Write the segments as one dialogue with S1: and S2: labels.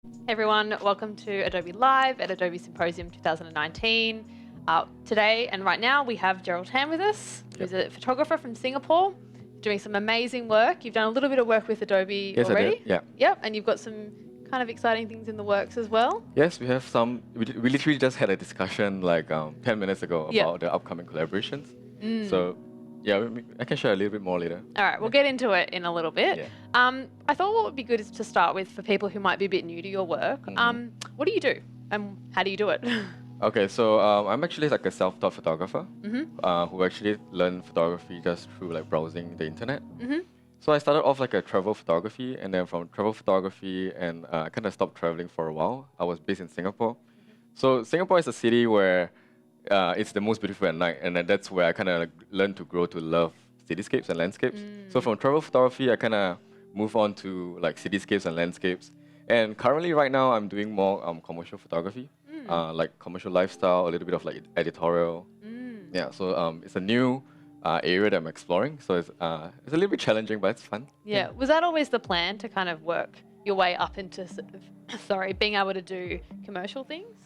S1: Hey everyone, welcome to Adobe Live at Adobe Symposium 2019. Today and right now we have Jeryl Tan with us, who's a photographer from Singapore, doing some amazing work. You've done a little bit of work with Adobe
S2: Yes,
S1: already.
S2: I did. Yeah.
S1: Yep, and you've got some kind of exciting things in the works as well.
S2: Yes, we have some. We literally just had a discussion like 10 minutes ago
S1: Yep.
S2: about the upcoming collaborations. So, yeah, I can share a little bit more later.
S1: All right, we'll get into it in a little bit.
S2: Yeah.
S1: I thought what would be good is to start with for people who might be a bit new to your work. What do you do and how do you do it?
S2: Okay, so I'm actually like a self-taught photographer who actually learned photography just through like browsing the internet. So I started off like a travel photography, and then from travel photography, and I kind of stopped traveling for a while. I was based in Singapore. So Singapore is a city where it's the most beautiful at night, and then that's where I kind of like learned to grow to love cityscapes and landscapes. So from travel photography, I kind of move on to like cityscapes and landscapes. And currently, right now, I'm doing more commercial photography, like commercial lifestyle, a little bit of like editorial. Yeah, so it's a new area that I'm exploring. So it's a little bit challenging, but it's fun.
S1: Yeah. Was that always the plan to kind of work your way up into sort of, being able to do commercial things?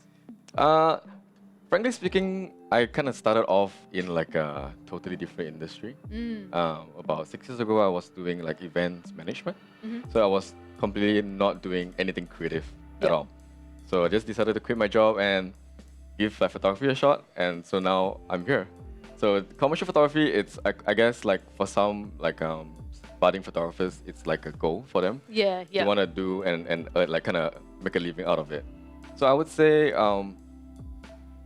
S2: Frankly speaking, I kind of started off in like a totally different industry. About 6 years ago, I was doing like events management. So I was completely not doing anything creative at all. So I just decided to quit my job and give like photography a shot. And so now I'm here. So commercial photography, it's I guess like for some like budding photographers, it's like a goal for them.
S1: Yeah.
S2: They want to do and like kind of make a living out of it. So I would say,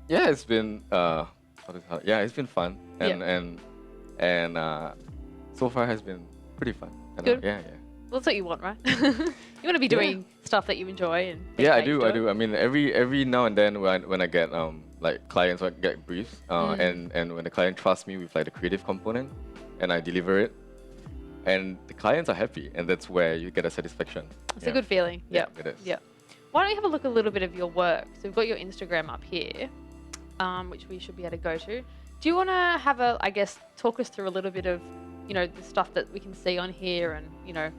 S2: yeah, it's been it's been fun and so far has been pretty fun.
S1: Good.
S2: Yeah.
S1: Well, that's what you want, right? You want to be doing stuff that you enjoy and
S2: I do. I mean, every now and then when I get like clients or get briefs and when the client trusts me with like the creative component and I deliver it and the clients are happy, and that's where you get a satisfaction.
S1: It's a good feeling.
S2: Yeah, it is.
S1: Yeah. Why don't you have a look a little bit of your work? So we've got your Instagram up here, which we should be able to go to. Do you want to have talk us through a little bit of, the stuff that we can see on here and,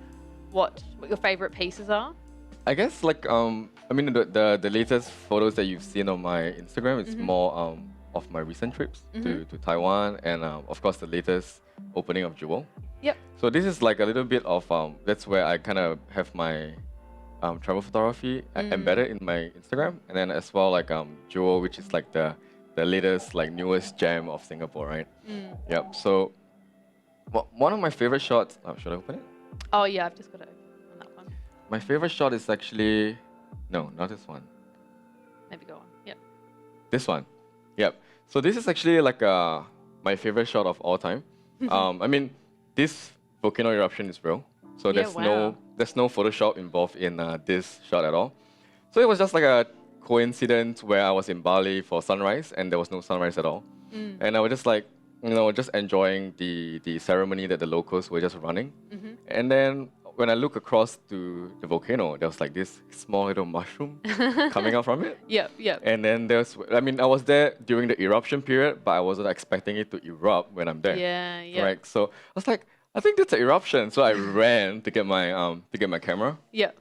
S1: what your favorite pieces are?
S2: I guess like I mean the latest photos that you've seen on my Instagram is more of my recent trips to Taiwan and of course the latest opening of Jewel.
S1: Yep.
S2: So this is like a little bit of that's where I kind of have my travel photography embedded in my Instagram, and then as well like Jewel, which is like the latest like newest gem of Singapore, right? Yep. So one of my favorite shots. Should I open it?
S1: Oh yeah, I've just got it on that one.
S2: My favorite shot is actually no, not this one.
S1: Maybe go on. Yep.
S2: This one. Yep. So this is actually like my favorite shot of all time. I mean, this volcano eruption is real. So there's no Photoshop involved in this shot at all. So it was just like a coincidence where I was in Bali for sunrise and there was no sunrise at all. And I was just like, just enjoying the ceremony that the locals were just running. And then when I look across to the volcano, there was like this small little mushroom coming out from it.
S1: Yep.
S2: And then I was there during the eruption period, but I wasn't expecting it to erupt when I'm there.
S1: Yeah.
S2: Right. So I was like, I think that's an eruption. So I ran to get my camera.
S1: Yeah.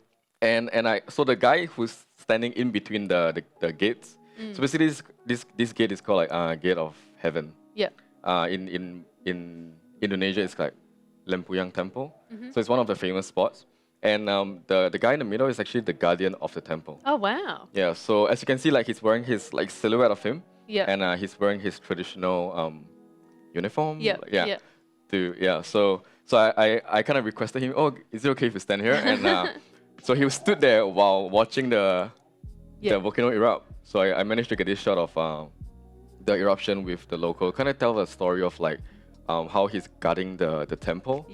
S2: And so the guy who's standing in between the gates. So basically this gate is called like Gate of Heaven.
S1: Yeah.
S2: In Indonesia, it's like Lempuyang Temple. So it's one of the famous spots. And the guy in the middle is actually the guardian of the temple.
S1: Oh wow.
S2: Yeah. So as you can see, like he's wearing his like silhouette of him.
S1: Yeah.
S2: And he's wearing his traditional uniform.
S1: Yeah.
S2: So I kind of requested him, oh, is it okay if you stand here? And so he stood there while watching the volcano erupt. So I managed to get this shot of the eruption with the local. Kind of tell the story of like how he's guarding the temple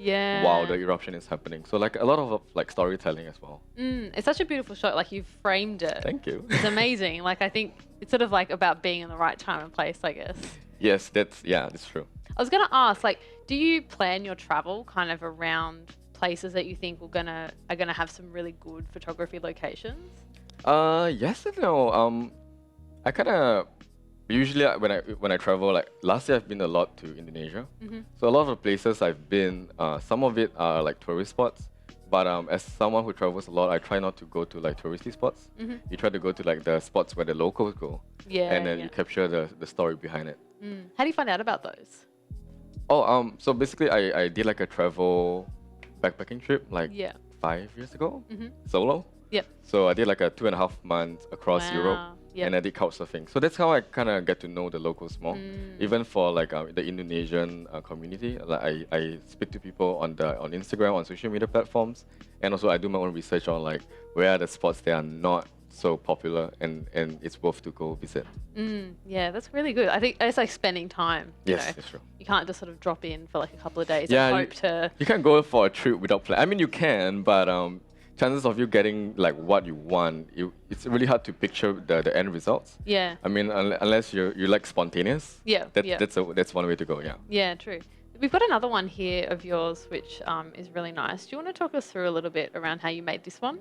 S2: while the eruption is happening. So like a lot of like storytelling as well.
S1: It's such a beautiful shot. Like you've framed it.
S2: Thank you.
S1: It's amazing. Like I think it's sort of like about being in the right time and place, I guess.
S2: Yes, that's true.
S1: I was going to ask, like, do you plan your travel kind of around places that you think are gonna have some really good photography locations?
S2: Yes and no. I kind of usually when I travel, like last year I've been a lot to Indonesia. So a lot of the places I've been, some of it are like tourist spots, But as someone who travels a lot, I try not to go to like touristy spots. You try to go to like the spots where the locals go.
S1: Yeah.
S2: And then you capture the story behind it.
S1: How do you find out about those?
S2: Oh, so basically I did like a travel backpacking trip like 5 years ago, solo.
S1: Yep.
S2: So I did like a 2.5 months across Europe, and I did couchsurfing. So that's how I kind of get to know the locals more. Even for like the Indonesian community, like I speak to people on Instagram, on social media platforms, and also I do my own research on like where are the spots that are not so popular and it's worth to go visit.
S1: Yeah, that's really good. I think it's like spending time.
S2: Yes,
S1: know?
S2: that's true.
S1: You can't just sort of drop in for like a couple of days
S2: Yeah,
S1: and hope to.
S2: You can't go for a trip without plan. I mean, you can, but chances of you getting like what you want, it's really hard to picture the end results.
S1: Yeah.
S2: I mean, unless you like spontaneous.
S1: Yeah.
S2: That's one way to go. Yeah.
S1: Yeah, true. We've got another one here of yours, which is really nice. Do you want to talk us through a little bit around how you made this one?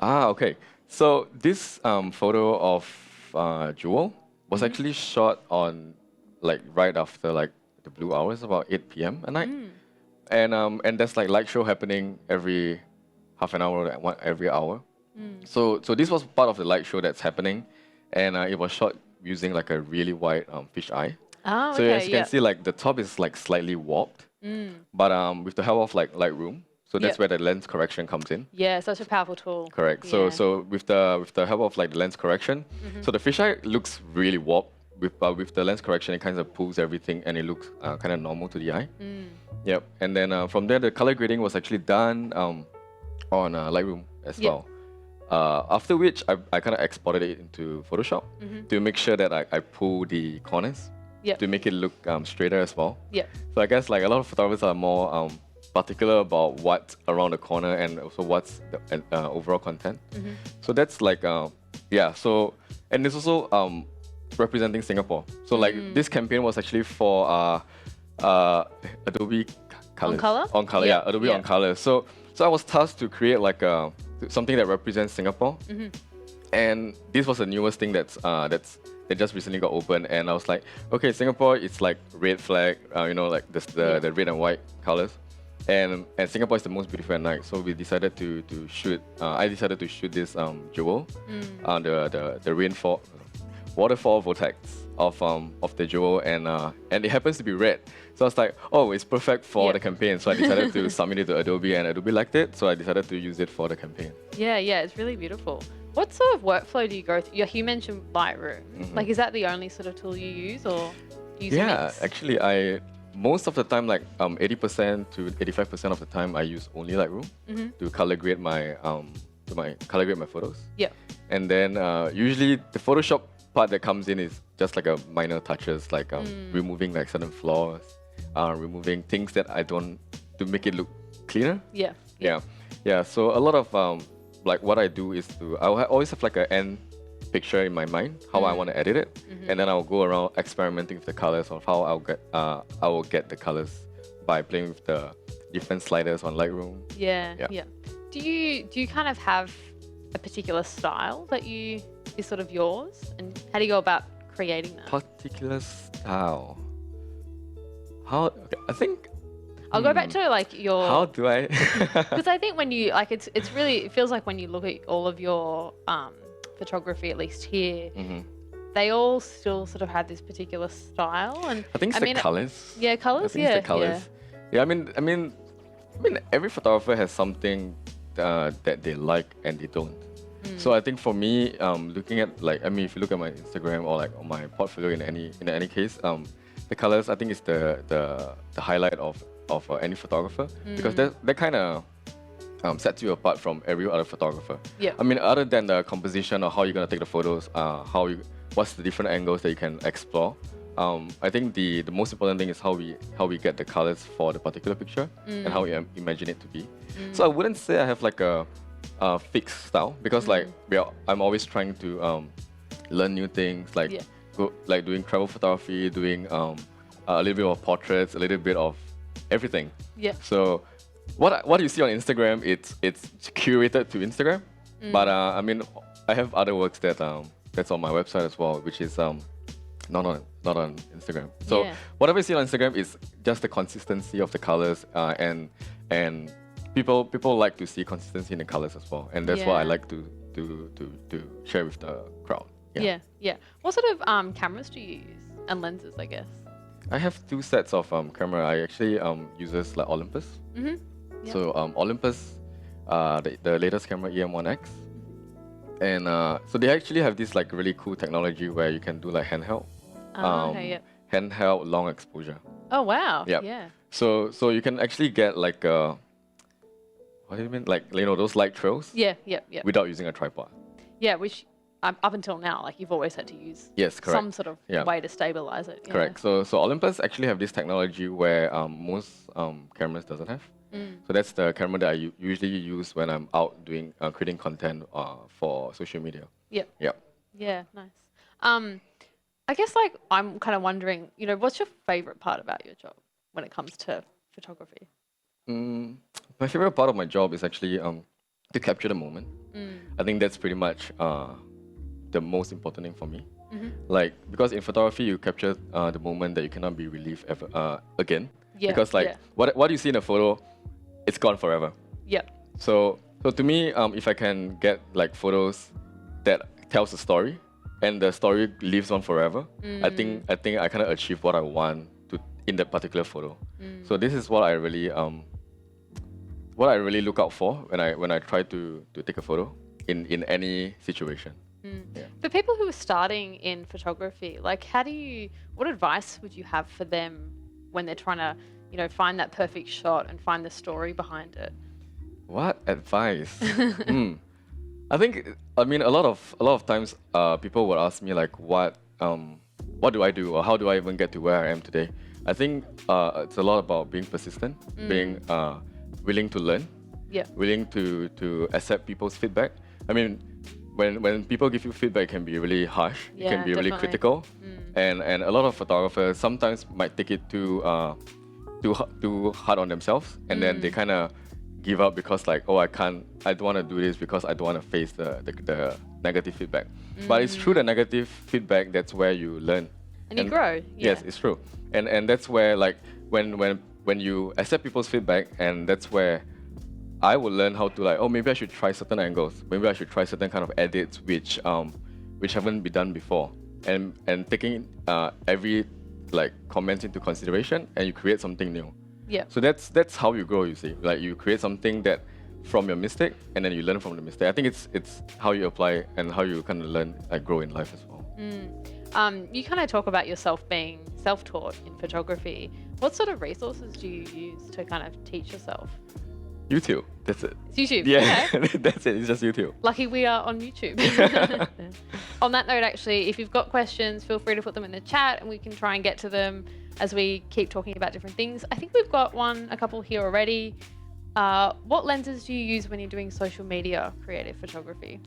S2: Okay. So this photo of Jewel was actually shot on like right after like the blue hours, about 8 p.m. at night, and there's like light show happening every half an hour, every hour. So this was part of the light show that's happening, and it was shot using like a really wide fish eye.
S1: Oh,
S2: So
S1: okay,
S2: as you can see, like the top is like slightly warped, but with the help of like Lightroom, so that's where the lens correction comes in.
S1: Yeah, such a powerful tool.
S2: Correct.
S1: Yeah.
S2: So with the help of like the lens correction, so the fisheye looks really warped. With the lens correction, it kind of pulls everything and it looks kind of normal to the eye. Yep. And then from there, the color grading was actually done on Lightroom as well. After which I kind of exported it into Photoshop to make sure that I pull the corners to make it look straighter as well. So I guess like a lot of photographers are more particular about what's around the corner and also what's the overall content. So that's like So and it's also representing Singapore. So like this campaign was actually for Adobe Colors. On Color, yeah, Adobe On Color. So I was tasked to create like something that represents Singapore. And this was the newest thing that just recently got open, and I was like, okay, Singapore, it's like red flag, like the red and white colors, and Singapore is the most beautiful at night. So we decided to shoot. I decided to shoot this jewel, the rainfall, waterfall vortex of the jewel, and it happens to be red. So I was like, oh, it's perfect for the campaign. So I decided to submit it to Adobe, and Adobe liked it. So I decided to use it for the campaign.
S1: Yeah, it's really beautiful. What sort of workflow do you go through? You mentioned Lightroom. Like, is that the only sort of tool you use, or use a mix?
S2: Actually, most of the time, like 80% to 85% of the time, I use only Lightroom to color grade my photos. Yeah. And then usually the Photoshop part that comes in is just like a minor touches, like removing like certain flaws, removing things that I don't to make it look cleaner. Yeah. So a lot of like what I do is I always have like an end picture in my mind, how I want to edit it, and then I'll go around experimenting with the colors of how I will get the colors by playing with the different sliders on Lightroom. Yeah.
S1: Do you kind of have a particular style that is sort of yours, and how do you go about creating that?
S2: Particular style. I think.
S1: I'll go back to like your.
S2: How do I?
S1: Because I think when you like, it feels like when you look at all of your photography, at least here, they all still sort of have this particular style, and
S2: I think it's the colors.
S1: Yeah, colors.
S2: I think it's the colors. Yeah, I mean, every photographer has something that they like and they don't. So I think for me, looking at like, if you look at my Instagram or like on my portfolio in any case, the colors I think is the highlight of any photographer, because that kind of sets you apart from every other photographer. Yeah. I mean, other than the composition or how you're gonna take the photos, what's the different angles that you can explore. I think the most important thing is how we get the colors for the particular picture and how we imagine it to be. So I wouldn't say I have like a fixed style, because like I'm always trying to learn new things, like doing travel photography, doing a little bit of portraits, a little bit of everything. Yeah. So what you see on Instagram, it's curated to Instagram, but I mean, I have other works that's on my website as well, which is not on Instagram. So whatever you see on Instagram is just the consistency of the colors and people like to see consistency in the colors as well, and that's what I
S1: Yeah.
S2: like to share with the crowd.
S1: Yeah. What sort of cameras do you use and lenses, I guess?
S2: I have two sets of camera. I actually uses like Olympus.
S1: Yeah.
S2: So Olympus, the latest camera EM1X, and so they actually have this like really cool technology where you can do like handheld,
S1: Okay, yeah.
S2: handheld long exposure.
S1: Oh wow.
S2: Yep.
S1: Yeah.
S2: So you can actually get like what do you mean, like those light trails
S1: Yeah.
S2: without using a tripod.
S1: Yeah, which up until now, like you've always had to use
S2: Yes, correct.
S1: some sort of
S2: Yeah.
S1: way to stabilize it. Yeah.
S2: Correct. So Olympus actually have this technology where most cameras doesn't have. So that's the camera that I usually use when I'm out doing creating content for social media.
S1: Yep.
S2: Yep.
S1: Yeah, nice. I guess like I'm kind of wondering, what's your favorite part about your job when it comes to photography?
S2: My favorite part of my job is actually to capture the moment. I think that's pretty much the most important thing for me. Like, because in photography you capture the moment that you cannot be relieved ever again.
S1: Yeah,
S2: Because like
S1: yeah.
S2: what you see in a photo, it's gone forever.
S1: Yep.
S2: So to me, if I can get like photos that tells a story and the story lives on forever, I think I kind of achieve what I want to in that particular photo. So this is what I really look out for when I try to take a photo in any situation. Yeah.
S1: For people who are starting in photography, like what advice would you have for them when they're trying to, find that perfect shot and find the story behind it?
S2: What advice? I think a lot of times people would ask me like what do I do or how do I even get to where I am today? I think it's a lot about being persistent, being willing to learn, willing to accept people's feedback. I mean, when people give you feedback, it can be really harsh.
S1: Yeah,
S2: it can be really
S1: definitely.
S2: critical, and a lot of photographers sometimes might take it too hard on themselves, and then they kind of give up because like, oh, I don't want to do this because I don't want to face the negative feedback. But it's through the negative feedback that's where you learn.
S1: And you grow. Yeah.
S2: Yes, it's true. And that's where like when you accept people's feedback, and that's where I will learn how to like, oh, maybe I should try certain angles. Maybe I should try certain kind of edits which haven't been done before. And taking every like comments into consideration, and you create something new.
S1: Yeah.
S2: So that's how you grow, you see. Like you create something that from your mistake, and then you learn from the mistake. I think it's how you apply and how you kind of learn, like grow in life as well.
S1: You kind of talk about yourself being self-taught in photography. What sort of resources do you use to kind of teach yourself?
S2: YouTube, that's it.
S1: It's YouTube.
S2: Yeah,
S1: Okay.
S2: that's it. It's just YouTube.
S1: Lucky we are on YouTube. On that note, actually, if you've got questions, feel free to put them in the chat and we can try and get to them as we keep talking about different things. I think we've got a couple here already. What lenses do you use when you're doing social media creative photography?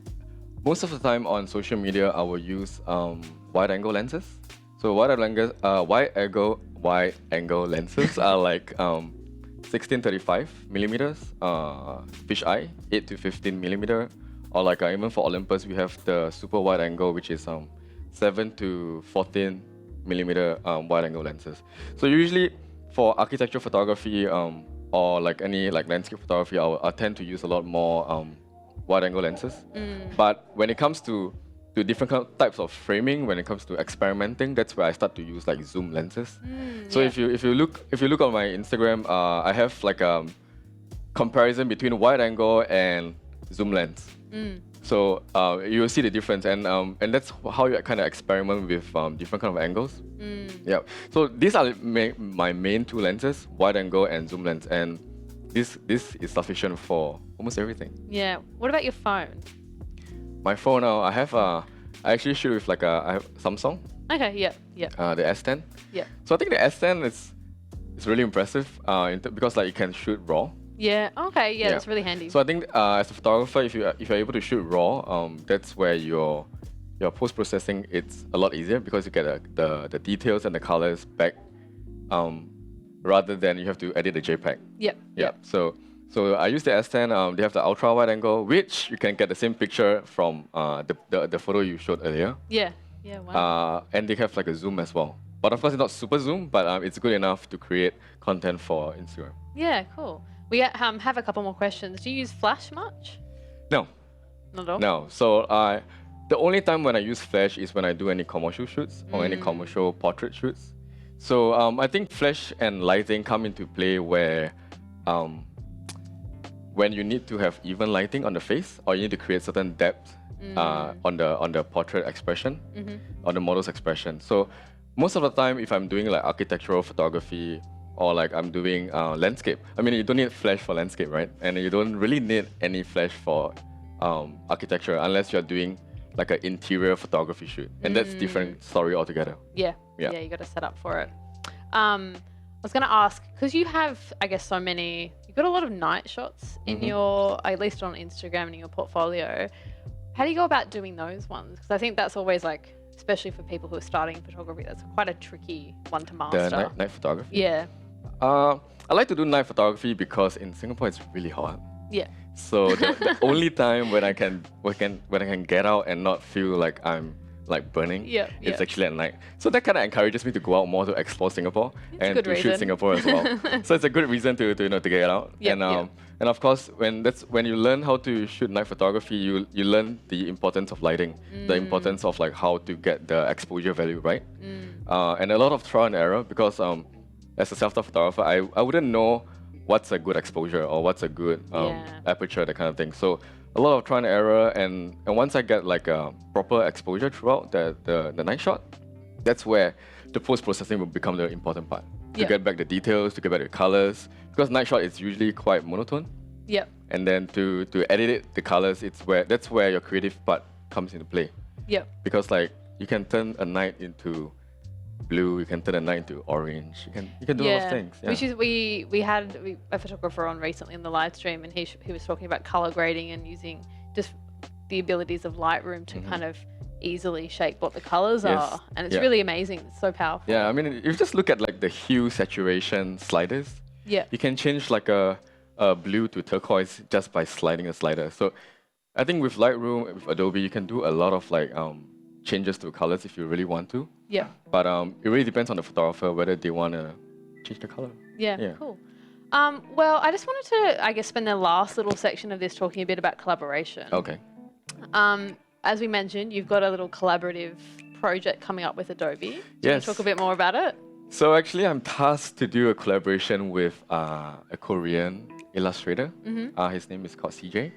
S2: Most of the time on social media, I will use wide-angle lenses. So wide-angle lenses are like 16-35 millimeters, fisheye, 8 to 15 millimeter, or like even for Olympus, we have the super wide angle, which is 7 to 14 millimeter wide angle lenses. So usually for architecture photography or like any like landscape photography, I tend to use a lot more wide angle lenses. But when it comes to different types of framing, when it comes to experimenting, that's where I start to use like zoom lenses. So if you look on my Instagram, I have like a comparison between wide angle and zoom lens. So you will see the difference, and that's how you kind of experiment with different kind of angles. Yeah. So these are my main two lenses: wide angle and zoom lens, and this is sufficient for almost everything.
S1: Yeah. What about your phone?
S2: My phone now, I actually shoot with like I have Samsung.
S1: Okay. Yeah.
S2: The S10.
S1: Yeah.
S2: So I think the S10 is really impressive because like you can shoot raw.
S1: Yeah. Okay. Yeah, that's really handy.
S2: So I think as a photographer, if you're able to shoot raw, that's where your post processing it's a lot easier because you get the details and the colors back, rather than you have to edit the JPEG.
S1: Yep.
S2: Yeah. So I use the S10. They have the ultra wide angle, which you can get the same picture from the photo you showed earlier.
S1: Yeah. Yeah. Wow.
S2: And they have like a zoom as well. But of course, it's not super zoom, but it's good enough to create content for Instagram.
S1: Yeah. Cool. We have a couple more questions. Do you use Flash much?
S2: No,
S1: Not at all?
S2: no. So the only time when I use Flash is when I do any commercial shoots or any commercial portrait shoots. So I think Flash and lighting come into play where when you need to have even lighting on the face, or you need to create certain depth on the portrait expression, on the model's expression. So most of the time, if I'm doing like architectural photography or like I'm doing landscape, I mean, you don't need Flash for landscape, right? And you don't really need any Flash for architecture unless you're doing like an interior photography shoot, and that's different story altogether.
S1: Yeah, you got to set up for it. I was going to ask, because you have, I guess, you've got a lot of night shots in your, at least on Instagram and in your portfolio. How do you go about doing those ones? Because I think that's always like, especially for people who are starting in photography, that's quite a tricky one to master.
S2: The night photography?
S1: Yeah.
S2: I like to do night photography because in Singapore it's really hot.
S1: Yeah.
S2: So the only time when I can get out and not feel like I'm like burning, it's actually at night. So that kind of encourages me to go out more to explore Singapore and to shoot Singapore as well. So it's a good reason to get out. And of course, when you learn how to shoot night photography, you learn the importance of lighting, the importance of like how to get the exposure value right, and a lot of trial and error, because as a self-taught photographer, I wouldn't know what's a good exposure or what's a good aperture, that kind of thing. So a lot of trial and error, and once I get like a proper exposure throughout the night shot, that's where the post-processing will become the important part. To get back the details, to get back the colors, because night shot is usually quite monotone.
S1: Yep.
S2: And then to edit it, the colors, that's where your creative part comes into play.
S1: Yep.
S2: Because like you can turn a night into blue, you can turn a night into orange, you can do a lot of things.
S1: Which is we had a photographer on recently in the live stream, and he was talking about color grading and using just the abilities of Lightroom to kind of easily shape what the colors are, and it's really amazing. It's so powerful.
S2: Yeah, I mean, if you just look at like the hue saturation sliders, you can change like a blue to turquoise just by sliding a slider. So I think with Lightroom, with Adobe, you can do a lot of like changes to colors if you really want to.
S1: Yeah.
S2: But it really depends on the photographer whether they want to change the color.
S1: Yeah, cool. Well, I just wanted to, I guess, spend the last little section of this talking a bit about collaboration.
S2: Okay.
S1: As we mentioned, you've got a little collaborative project coming up with Adobe. Do you want to talk a bit more about it?
S2: So actually, I'm tasked to do a collaboration with a Korean illustrator. His name is called CJ.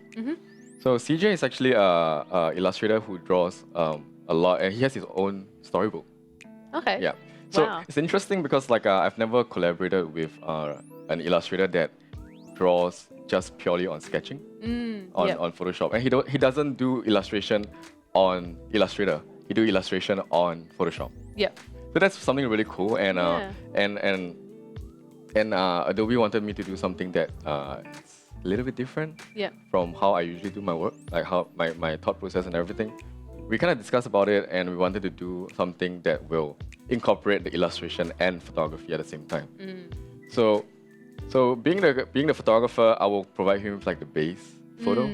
S2: So CJ is actually a illustrator who draws a lot, and he has his own storybook. Okay. Yeah. So it's interesting because like I've never collaborated with an illustrator that draws just purely on sketching on Photoshop, and he doesn't do illustration on Illustrator. He do illustration on Photoshop. Yep. So that's something really cool, and Adobe wanted me to do something that is a little bit different from how I usually do my work, like how my thought process and everything. We kind of discussed about it, and we wanted to do something that will incorporate the illustration and photography at the same time. So being the photographer, I will provide him with like the base photo,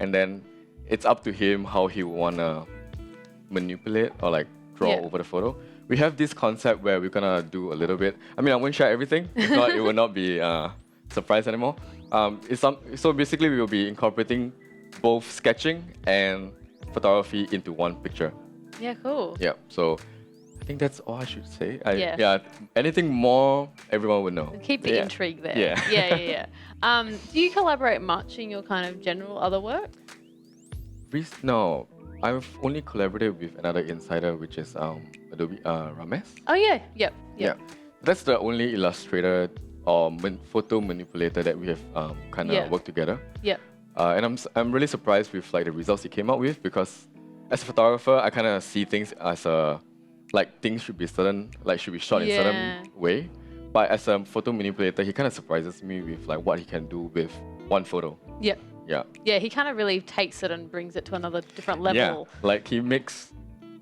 S2: and then it's up to him how he wanna manipulate or like draw over the photo. We have this concept where we're gonna do a little bit. I mean, I won't share everything. If not, it will not be a surprise anymore. So basically, we will be incorporating both sketching and photography into one picture.
S1: Yeah, cool.
S2: Yeah, so I think that's all I should say. Yeah, anything more, everyone would know.
S1: Keep the intrigue there. Yeah. Do you collaborate much in your kind of general other work?
S2: No, I've only collaborated with another insider, which is Adobe Ramesh.
S1: Oh yeah, yeah.
S2: That's the only illustrator or photo manipulator that we have kind of worked together. Yeah. And I'm really surprised with like the results he came out with, because as a photographer, I kind of see things as things should be shot in certain way. But as a photo manipulator, he kind of surprises me with like what he can do with one photo. Yeah. Yeah. Yeah,
S1: he kind of really takes it and brings it to another different level.
S2: Yeah, like he makes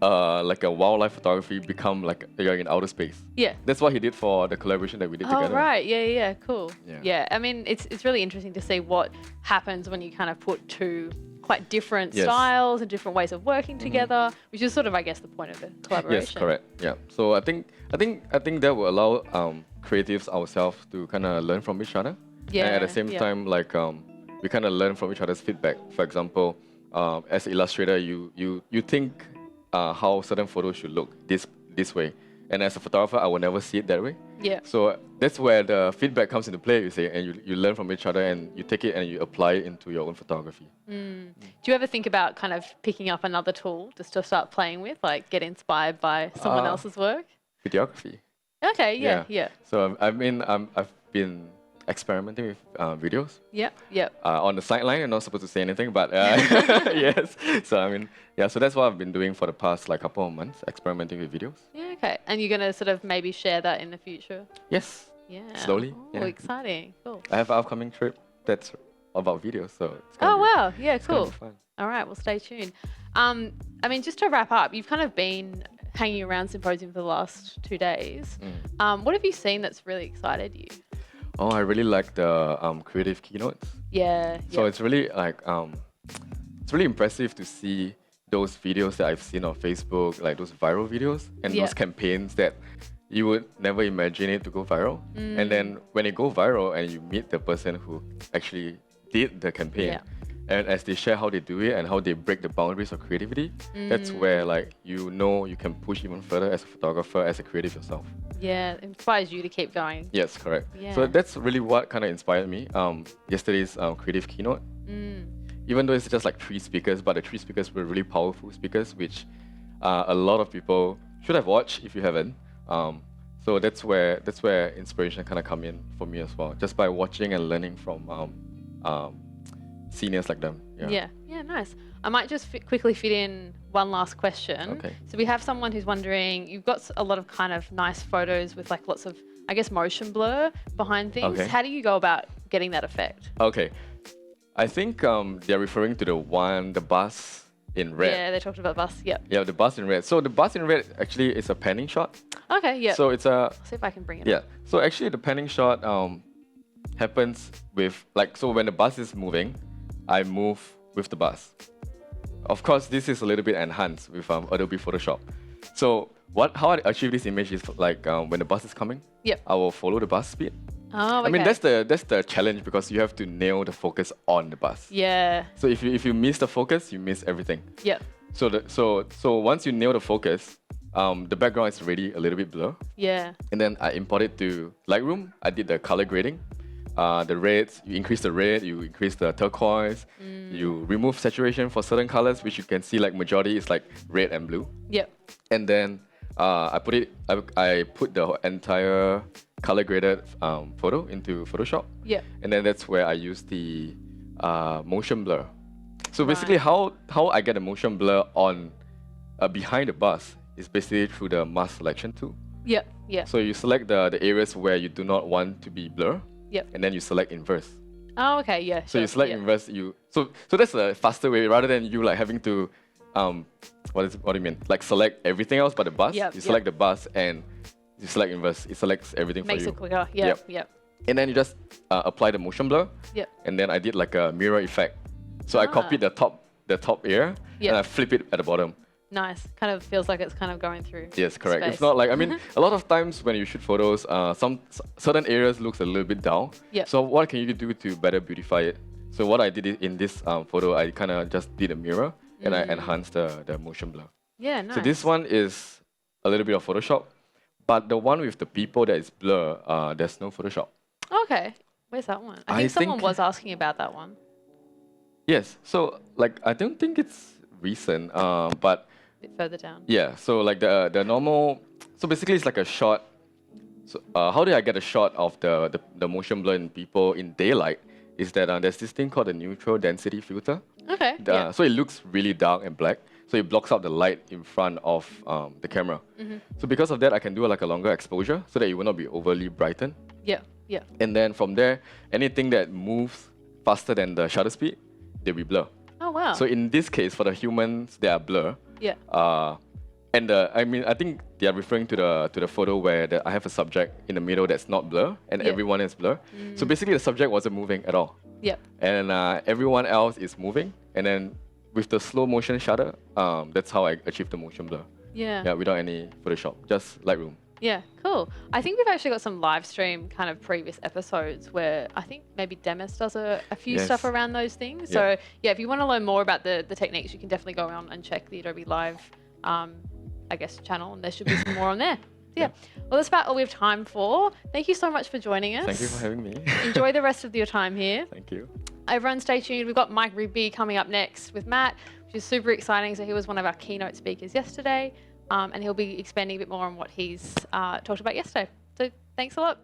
S2: like a wildlife photography become like you're in outer space. Yeah. That's what he did for the collaboration that we did together.
S1: Oh, right. Yeah, cool. Yeah. I mean, it's really interesting to see what happens when you kind of put two quite different styles and different ways of working together, which is sort of, I guess, the point of the collaboration.
S2: Yes, correct. Yeah. So I think that will allow creatives ourselves to kind of learn from each other.
S1: Yeah.
S2: And at the same time, like we kind of learn from each other's feedback. For example, as an illustrator, you think how certain photos should look this way, and as a photographer, I will never see it that way.
S1: Yeah.
S2: So that's where the feedback comes into play, you say, and you learn from each other, and you take it and you apply it into your own photography.
S1: Do you ever think about kind of picking up another tool just to start playing with, like get inspired by someone else's work?
S2: Videography.
S1: Okay, yeah.
S2: So I've been experimenting with videos.
S1: Yep.
S2: On the sideline, I'm not supposed to say anything, but yes. So so that's what I've been doing for the past like couple of months, experimenting with videos.
S1: Yeah, okay. And you're gonna sort of maybe share that in the future?
S2: Yes.
S1: Yeah.
S2: Slowly.
S1: Oh,
S2: yeah.
S1: exciting. Cool.
S2: I have an upcoming trip that's about videos, so it's gonna be,
S1: Wow. Yeah,
S2: it's gonna
S1: cool.
S2: be fun.
S1: All right, well, stay tuned. I mean, just to wrap up, you've kind of been hanging around Symposium for the last 2 days. What have you seen that's really excited you?
S2: Oh, I really like the creative keynotes.
S1: Yeah.
S2: So it's really like it's really impressive to see those videos that I've seen on Facebook, like those viral videos and those campaigns that you would never imagine it to go viral. And then when it go viral and you meet the person who actually did the campaign, and as they share how they do it and how they break the boundaries of creativity, that's where like you can push even further as a photographer, as a creative yourself.
S1: Yeah, it inspires you to keep going.
S2: Yes, correct.
S1: Yeah.
S2: So that's really what kind of inspired me. Yesterday's creative keynote. Even though it's just like 3 speakers, but the 3 speakers were really powerful speakers, which a lot of people should have watched if you haven't. So that's where inspiration kind of come in for me as well, just by watching and learning from seniors like them.
S1: Yeah, nice. I might just quickly fit in one last question.
S2: Okay.
S1: So we have someone who's wondering, you've got a lot of kind of nice photos with like lots of, I guess, motion blur behind things.
S2: Okay.
S1: How do you go about getting that effect?
S2: Okay. I think they're referring to the bus in red.
S1: Yeah, they talked about bus. Yep.
S2: Yeah, the bus in red. So the bus in red actually is a panning shot.
S1: Okay, yeah.
S2: So it's a...
S1: See if I can bring it
S2: Yeah.
S1: up.
S2: So actually the panning shot happens with, like, so when the bus is moving, I move with the bus. Of course, this is a little bit enhanced with Adobe Photoshop. So how I achieve this image is like when the bus is coming, I will follow the bus speed.
S1: Oh, okay.
S2: I mean, that's the challenge because you have to nail the focus on the bus.
S1: Yeah.
S2: So if you miss the focus, you miss everything.
S1: Yep.
S2: So once you nail the focus, the background is already a little bit blur.
S1: Yeah.
S2: And then I import it to Lightroom. I did the color grading. The reds, you increase the red, you increase the turquoise, you remove saturation for certain colors, which you can see like majority is like red and blue.
S1: Yep.
S2: And then I put the entire color graded photo into Photoshop.
S1: Yep.
S2: And then that's where I use the motion blur. So basically how I get a motion blur on behind the bus is basically through the mask selection tool.
S1: Yep. Yeah.
S2: So you select the areas where you do not want to be blur.
S1: Yep.
S2: And then you select inverse.
S1: Oh, okay. Yeah.
S2: So you select inverse. So that's a faster way rather than you like having to what do you mean? Like select everything else but the bus.
S1: Yep,
S2: You select the bus and you select inverse. It selects everything
S1: Makes
S2: for you.
S1: it quicker. Yep.
S2: And then you just apply the motion blur.
S1: Yep.
S2: And then I did like a mirror effect. So I copied the top area and I flip it at the bottom.
S1: Nice. Kind of feels like it's kind of going through.
S2: Yes, correct.
S1: Space.
S2: It's not like, I mean, a lot of times when you shoot photos, some certain areas looks a little bit down.
S1: Yep.
S2: So what can you do to better beautify it? So what I did in this photo, I kind of just did a mirror and I enhanced the motion blur.
S1: Yeah, nice.
S2: So this one is a little bit of Photoshop, but the one with the people that is blur, there's no Photoshop.
S1: Okay. Where's that one? I think someone was asking about that one.
S2: Yes. So like, I don't think it's recent, but
S1: A bit further down.
S2: yeah, so like the normal, so basically it's like a shot. So how do I get a shot of the motion blur in people in daylight? Is that there's this thing called the neutral density filter.
S1: Okay.
S2: So it looks really dark and black. So it blocks out the light in front of the camera. So because of that, I can do like a longer exposure so that it will not be overly brightened.
S1: Yeah.
S2: And then from there, anything that moves faster than the shutter speed, they'll be blur.
S1: Oh wow.
S2: So in this case, for the humans, they are blur.
S1: Yeah.
S2: And I mean, I think they are referring to the photo where I have a subject in the middle that's not blur, and everyone is blur. So basically, the subject wasn't moving at all.
S1: Yep.
S2: And everyone else is moving. And then with the slow motion shutter, that's how I achieved the motion blur.
S1: Yeah.
S2: Yeah, without any Photoshop, just Lightroom.
S1: Yeah, cool. I think we've actually got some live stream kind of previous episodes where I think maybe Demis does a few stuff
S2: Yes.
S1: around those things.
S2: Yeah.
S1: So yeah, if you want to learn more about the techniques, you can definitely go on and check the Adobe Live, I guess, channel, and there should be some more on there. So yeah, well, that's about all we have time for. Thank you so much for joining us.
S2: Thank you for having me.
S1: Enjoy the rest of your time here.
S2: Thank you.
S1: Everyone stay tuned. We've got Mike Rigby coming up next with Matt, which is super exciting. So he was one of our keynote speakers yesterday, and he'll be expanding a bit more on what he's talked about yesterday. So thanks a lot.